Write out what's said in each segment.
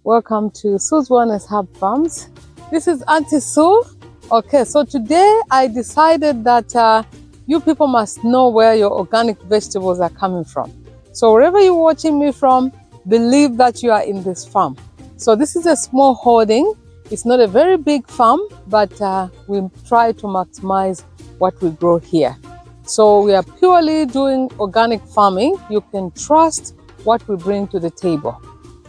Welcome to Sue's Wellness Hub Farms. This is Auntie Sue. Okay, so today I decided that you people must know where your organic vegetables are coming from. So wherever you're watching me from, believe that you are in this farm. So this is a small holding. It's not a very big farm, but we try to maximize what we grow here. So we are purely doing organic farming. You can trust what we bring to the table.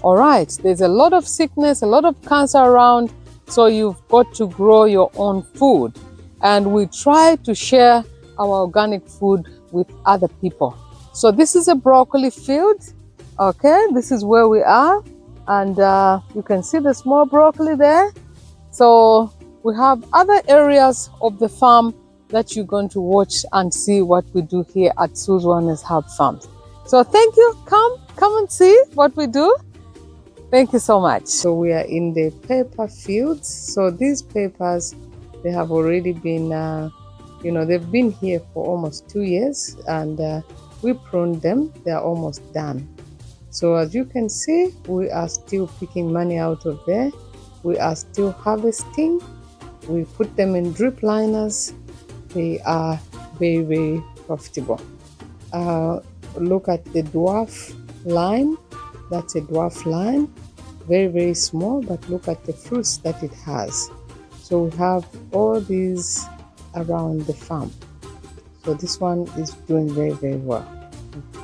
All right, there's a lot of sickness, a lot of cancer around, so you've got to grow your own food. And we try to share our organic food with other people. So this is a broccoli field. Okay, this is where we are. And you can see the small broccoli there. So we have other areas of the farm that you're going to watch and see what we do here at Sue's Wellness Hub Farms. So thank you. Come and see what we do. Thank you so much. So we are in the pepper fields. So these peppers, they have already been, they've been here for almost 2 years, and we pruned them. They are almost done. So as you can see, we are still picking money out of there. We are still harvesting. We put them in drip liners. They are very, very profitable. Look at the dwarf line. That's a dwarf line, very, very small, but look at the fruits that it has. So we have all these around the farm. So this one is doing very, very well.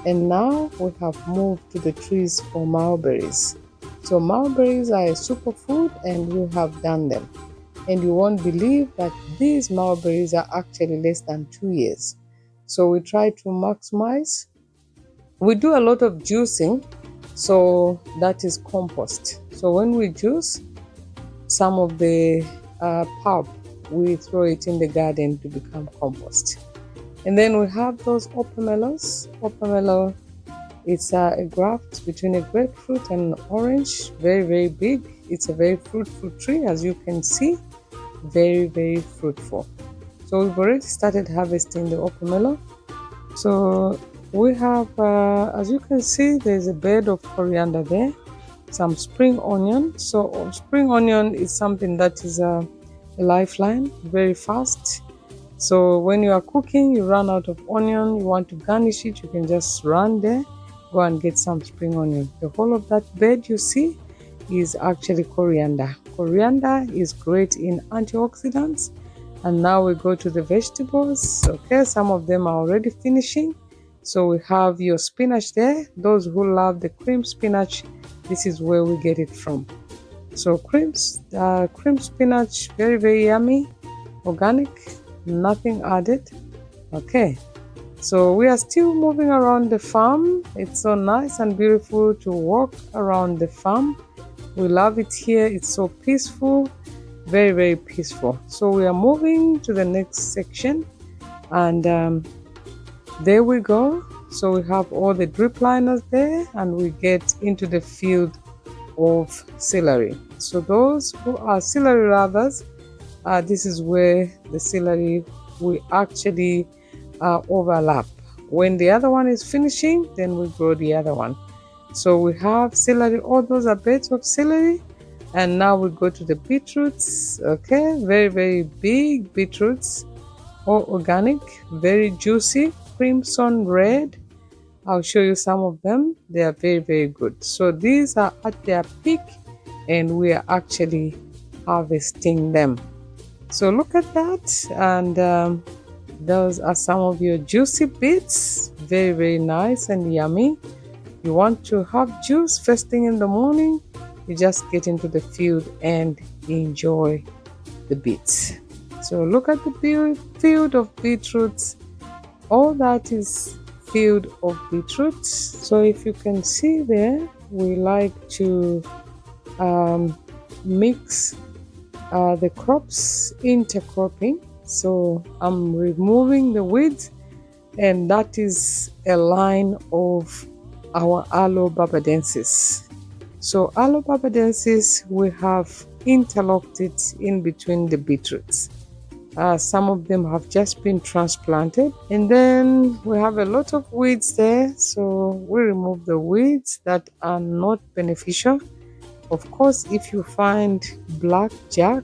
And now we have moved to the trees for mulberries. So mulberries are a superfood, and we have done them. And you won't believe that these mulberries are actually less than 2 years. So we try to maximize. We do a lot of juicing. So that is compost. So when we juice some of the pulp, we throw it in the garden to become compost. And then we have those opomelos. Opomelo is a graft between a grapefruit and an orange, very, very big. It's a very fruitful tree, as you can see, very, very fruitful. So we've already started harvesting the opomelo. So we have, as you can see, there's a bed of coriander there, some spring onion. So spring onion is something that is a lifeline, very fast. So when you are cooking, you run out of onion, you want to garnish it, you can just run there, go and get some spring onion. The whole of that bed you see is actually coriander. Coriander is great in antioxidants. And now we go to the vegetables. Okay, some of them are already finishing. So we have your spinach there. Those who love the cream spinach, this is where we get it from. So cream spinach, very, very yummy, organic, nothing added. Okay, so we are still moving around the farm. It's so nice and beautiful to walk around the farm. We love it here. It's so peaceful, very, very peaceful. So we are moving to the next section, and there we go. So we have all the drip liners there, and we get into the field of celery. So those who are celery lovers, this is where the celery we actually overlap. When the other one is finishing, then we grow the other one. So we have celery, all those are beds of celery. And now we go to the beetroots. Okay, very, very big beetroots, all organic, very juicy, crimson red. I'll show you some of them. They are very, very good. So these are at their peak, and we are actually harvesting them. So look at that, and those are some of your juicy beets, very, very nice and yummy. You want to have juice first thing in the morning, you just get into the field and enjoy the beets. So look at the field of beetroots. All that is field of beetroots. So if you can see there, we like to mix the crops, intercropping. So I'm removing the weeds, and that is a line of our aloe barbadensis. So aloe barbadensis, we have interlocked it in between the beetroots. Some of them have just been transplanted, and then we have a lot of weeds there, so we remove the weeds that are not beneficial Of course, if you find blackjack,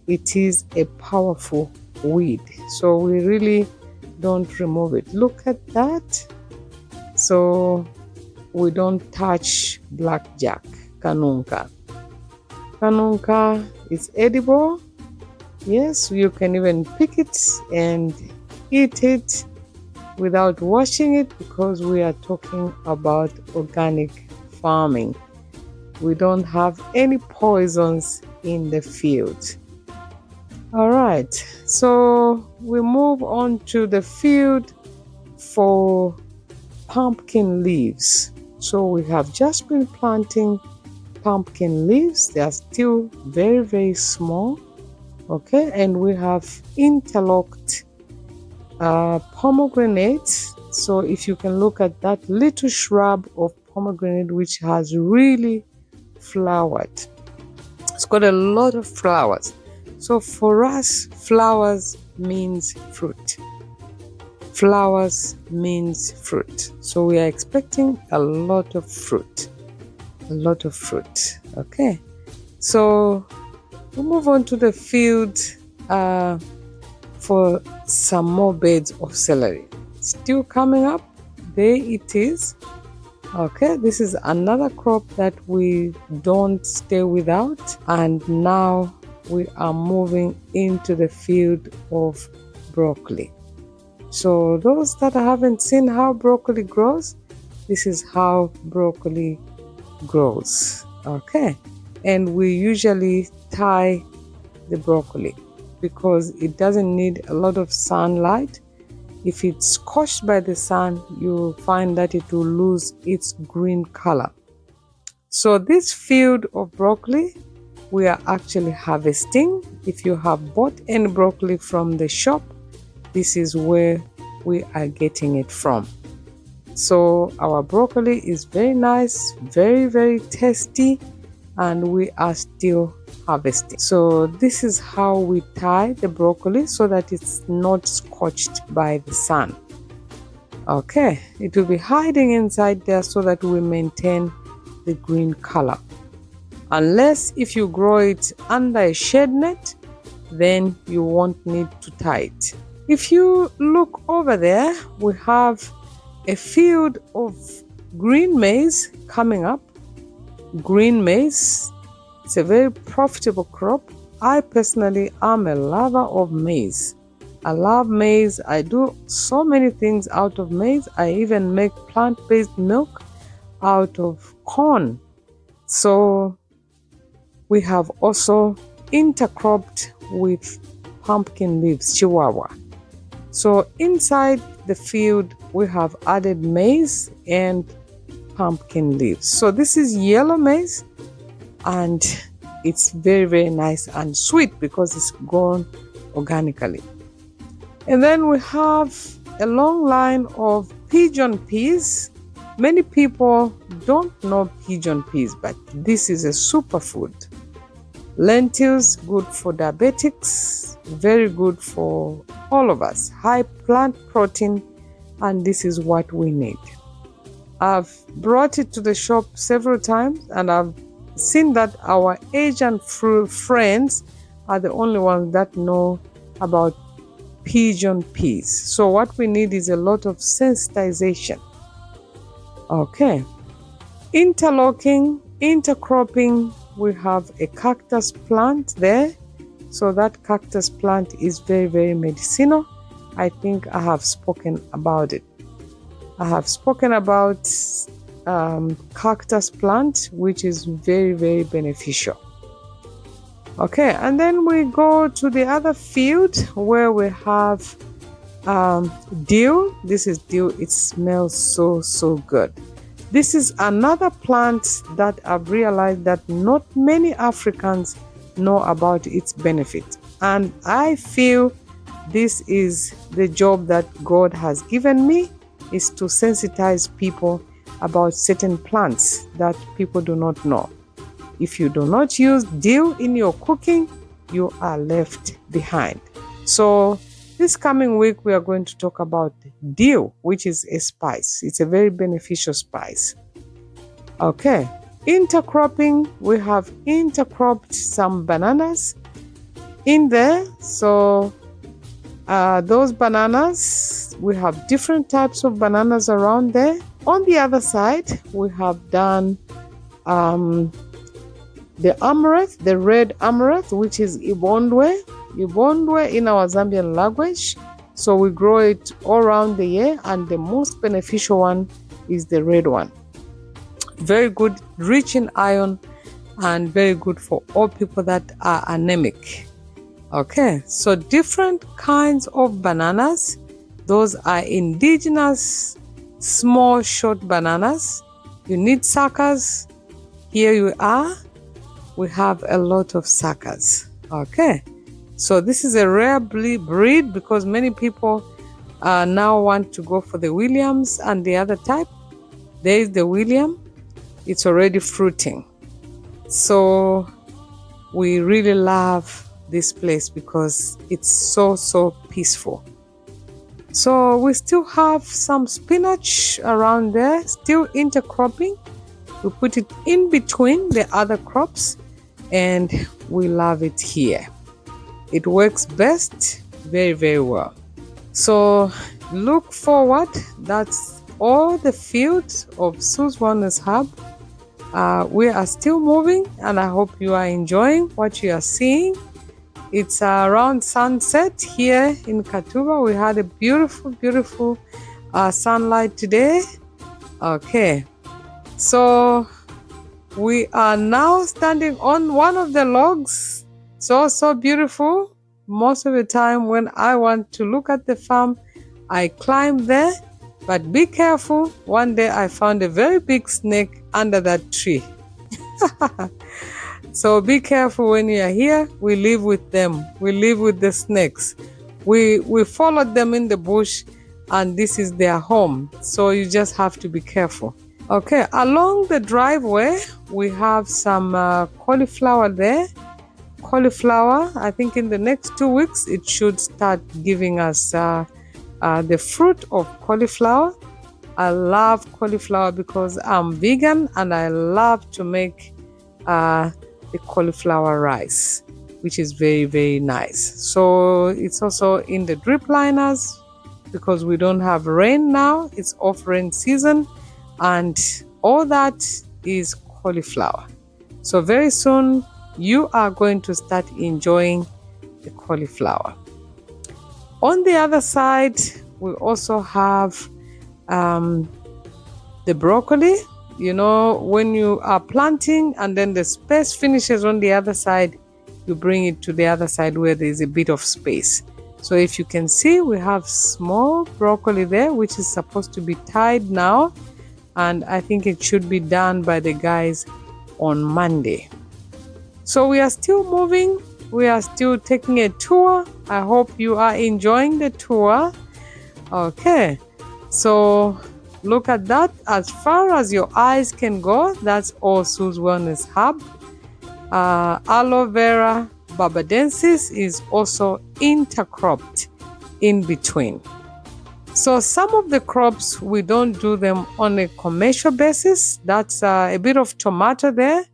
it is a powerful weed, so we really don't remove it. Look at that. So we don't touch blackjack. Kanunka is edible. Yes, you can even pick it and eat it without washing it, because we are talking about organic farming. We don't have any poisons in the field. All right, so we move on to the field for pumpkin leaves. So we have just been planting pumpkin leaves. They are still very, very small. Okay, and we have interlocked pomegranates. So if you can look at that little shrub of pomegranate, which has really flowered. It's got a lot of flowers. So for us, flowers means fruit. Flowers means fruit. So we are expecting a lot of fruit. A lot of fruit. Okay. So we'll move on to the field for some more beds of celery. Still coming up. There it is. Okay, this is another crop that we don't stay without, and now we are moving into the field of broccoli. So those that haven't seen how broccoli grows, this is how broccoli grows. Okay, and we usually tie the broccoli because it doesn't need a lot of sunlight. If it's scorched by the sun, you'll find that it will lose its green color. So this field of broccoli, we are actually harvesting. If you have bought any broccoli from the shop, this is where we are getting it from. So our broccoli is very nice, very, very tasty, and we are still harvesting. So this is how we tie the broccoli so that it's not scorched by the sun. Okay, it will be hiding inside there so that we maintain the green color. Unless if you grow it under a shade net, then you won't need to tie it. If you look over there, we have a field of green maize coming up. Green maize, it's a very profitable crop. I personally am a lover of maize. I love maize. I do so many things out of maize. I even make plant-based milk out of corn. So we have also intercropped with pumpkin leaves, chihuahua. So inside the field, we have added maize and pumpkin leaves. So this is yellow maize, and it's very, very nice and sweet because it's grown organically. And then we have a long line of pigeon peas. Many people don't know pigeon peas, but this is a superfood. Lentils, good for diabetics, very good for all of us. High plant protein, and this is what we need. I've brought it to the shop several times, and I've seen that our Asian friends are the only ones that know about pigeon peas. So what we need is a lot of sensitization. Okay. Interlocking, intercropping, we have a cactus plant there. So that cactus plant is very, very medicinal. I think I have spoken about it. I have spoken about cactus plant, which is very, very beneficial. Okay, and then we go to the other field where we have dill. This is dill. It smells so, so good. This is another plant that I've realized that not many Africans know about its benefit. And I feel this is the job that God has given me, is to sensitize people about certain plants that people do not know. If you do not use dill in your cooking, you are left behind. So this coming week, we are going to talk about dill, which is a spice. It's a very beneficial spice. Okay. intercropping, we have intercropped some bananas in there. So those bananas, we have different types of bananas around there. On the other side, we have done the amaranth, the red amaranth, which is ibondwe in our Zambian language. So we grow it all around the year, and the most beneficial one is the red one. Very good, rich in iron, and very good for all people that are anemic. Okay, so different kinds of bananas. Those are indigenous, small, short bananas. You need suckers. Here you are. We have a lot of suckers. Okay, so this is a rare breed because many people now want to go for the Williams and the other type. There is the William. It's already fruiting. So we really love this place because it's so peaceful. So we still have some spinach around there, still intercropping. We put it in between the other crops, and we love it here. It works best, very well. So look forward. That's all the fields of Sue's Wellness Hub. We are still moving, and I hope you are enjoying what you are seeing. It's around sunset here in Katuba. We had a beautiful sunlight today. Okay, so we are now standing on one of the logs. So beautiful. Most of the time when I want to look at the farm, I climb there, but be careful. One day I found a very big snake under that tree. So be careful when you are here. We live with them. We live with the snakes. We followed them in the bush, and this is their home. So you just have to be careful. Okay, along the driveway, we have some cauliflower there. Cauliflower, I think in the next 2 weeks, it should start giving us the fruit of cauliflower. I love cauliflower because I'm vegan, and I love to make the cauliflower rice, which is very nice. So it's also in the drip liners because we don't have rain now. It's off rain season, and all that is cauliflower. So very soon you are going to start enjoying the cauliflower. On the other side, we also have the broccoli. You know, when you are planting and then the space finishes on the other side, you bring it to the other side where there is a bit of space. So if you can see, we have small broccoli there, which is supposed to be tied now. And I think it should be done by the guys on Monday. So we are still moving. We are still taking a tour. I hope you are enjoying the tour. Okay, so look at that. As far as your eyes can go, that's all Sue's Wellness Hub. Aloe vera barbadensis is also intercropped in between. So some of the crops, we don't do them on a commercial basis. That's a bit of tomato there,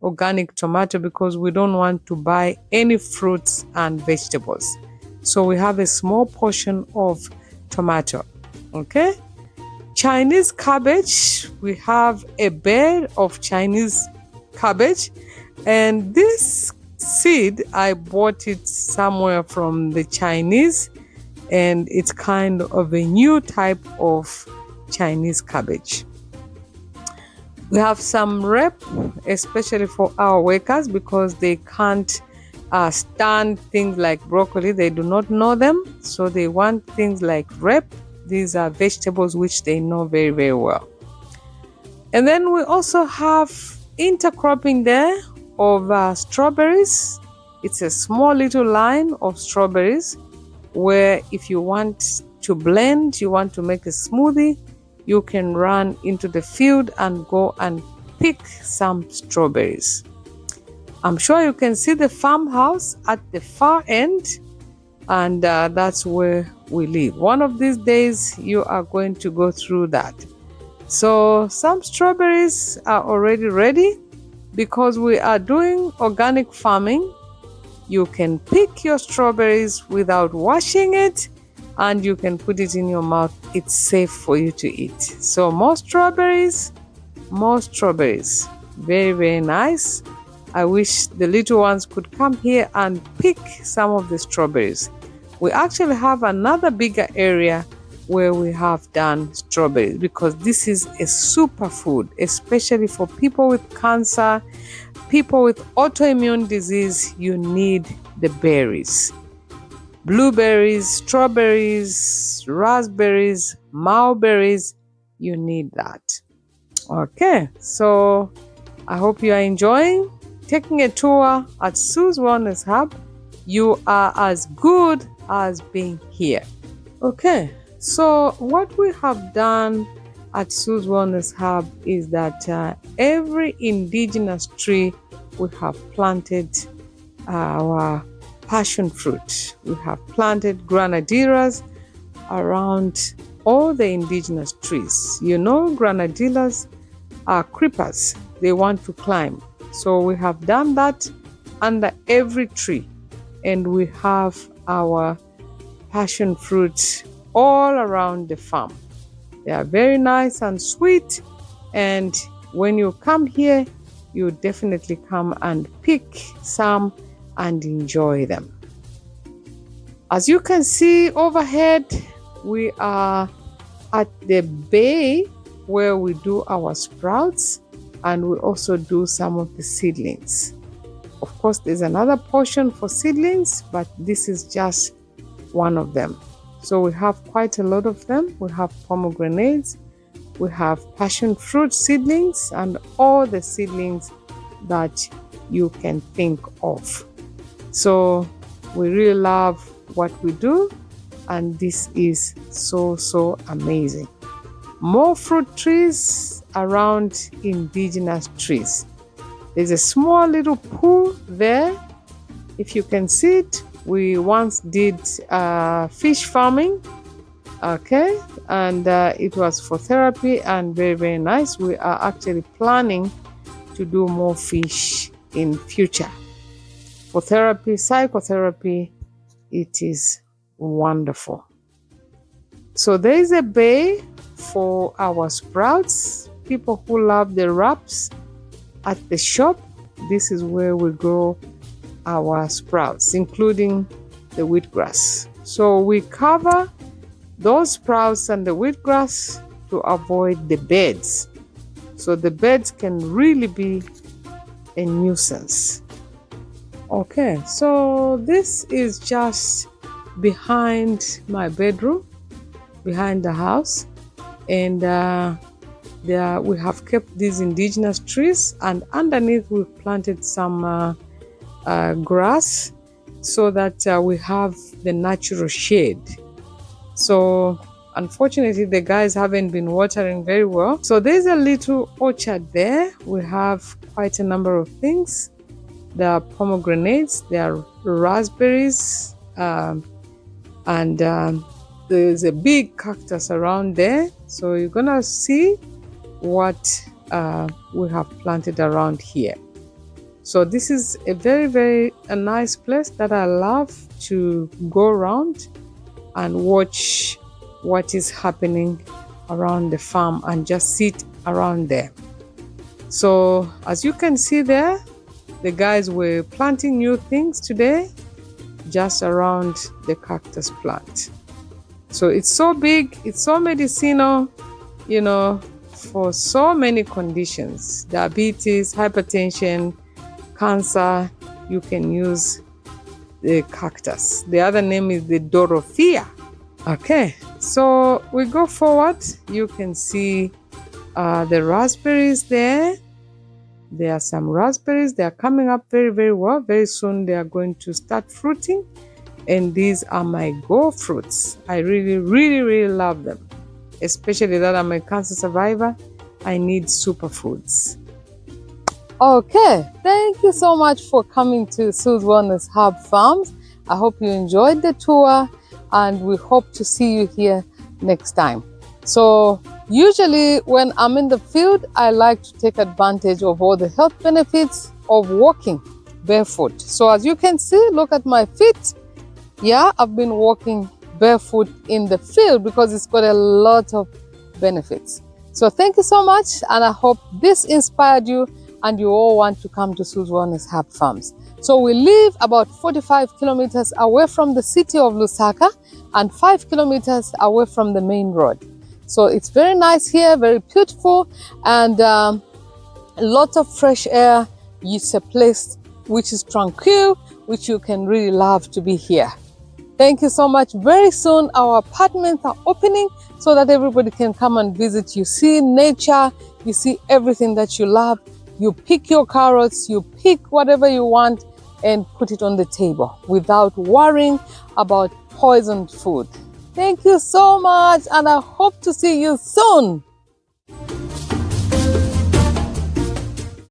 organic tomato, because we don't want to buy any fruits and vegetables. So we have a small portion of tomato. Okay. Chinese cabbage, we have a bed of Chinese cabbage, and this seed, I bought it somewhere from the Chinese, and it's kind of a new type of Chinese cabbage. We have some rep, especially for our workers, because they can't stand things like broccoli. They do not know them, so they want things like rep. These are vegetables which they know very well. And then we also have intercropping there of strawberries. It's a small little line of strawberries where if you want to blend, you want to make a smoothie, you can run into the field and go and pick some strawberries. I'm sure you can see the farmhouse at the far end, and that's where we live. One of these days you are going to go through that. So some strawberries are already ready. Because we are doing organic farming, you can pick your strawberries without washing it and you can put it in your mouth. It's safe for you to eat. So more strawberries, more strawberries. Very, very nice. I wish the little ones could come here and pick some of the strawberries. We actually have another bigger area where we have done strawberries because this is a superfood, especially for people with cancer, people with autoimmune disease. You need the berries. Blueberries, strawberries, raspberries, mulberries, you need that. Okay, so I hope you are enjoying taking a tour at Sue's Wellness Hub. You are as good as being here. Okay, so what we have done at Sue's Wellness Hub is that every indigenous tree we have planted our passion fruit. We have planted granadillas around all the indigenous trees. You know, granadillas are creepers. They want to climb. So we have done that under every tree. And we have our passion fruit all around the farm. They are very nice and sweet. And when you come here, you definitely come and pick some and enjoy them. As you can see overhead, we are at the bay where we do our sprouts and we also do some of the seedlings. Of course, there's another portion for seedlings, but this is just one of them. So we have quite a lot of them. We have pomegranates, we have passion fruit seedlings, and all the seedlings that you can think of. So we really love what we do, and this is so amazing. More fruit trees around indigenous trees. There's a small little pool there. If you can see it, we once did fish farming, okay, and it was for therapy and very nice. We are actually planning to do more fish in future. For therapy, psychotherapy, it is wonderful. So there is a bay for our sprouts. People who love the wraps at the shop, this is where we grow our sprouts, including the wheatgrass. So we cover those sprouts and the wheatgrass to avoid the beds. So the beds can really be a nuisance. Okay, so this is just behind my bedroom, behind the house, and there we have kept these indigenous trees, and underneath we've planted some grass so that we have the natural shade. So unfortunately the guys haven't been watering very well. So there's a little orchard there. We have quite a number of things. There are pomegranates, there are raspberries, and there's a big cactus around there. So you're gonna see what we have planted around here. So this is a very nice place that I love to go around and watch what is happening around the farm and just sit around there. So as you can see there, the guys were planting new things today just around the cactus plant. So it's so big, it's so medicinal, you know, for so many conditions. Diabetes, hypertension, cancer, you can use the cactus. The other name is the Dorothea. Okay, so we go forward. You can see the raspberries there. There are some raspberries. They are coming up very well. Very soon they are going to start fruiting. And these are my go fruits. I really love them. Especially that I'm a cancer survivor. I need superfoods. Okay, thank you so much for coming to Sue's Wellness Hub Farms. I hope you enjoyed the tour and we hope to see you here next time. So Usually when I'm in the field, I like to take advantage of all the health benefits of walking barefoot. So as you can see, look at my feet. Yeah, I've been walking barefoot in the field because it's got a lot of benefits. So thank you so much, and I hope this inspired you and you all want to come to Sue's Wellness Herb Farms. So we live about 45 kilometers away from the city of Lusaka and 5 kilometers away from the main road. So it's very nice here, very beautiful, and lots of fresh air. It's a place which is tranquil, which you can really love to be here. Thank you so much. Very soon our apartments are opening so that everybody can come and visit. You see nature, you see everything that you love. You pick your carrots, you pick whatever you want and put it on the table without worrying about poisoned food. Thank you so much, and I hope to see you soon.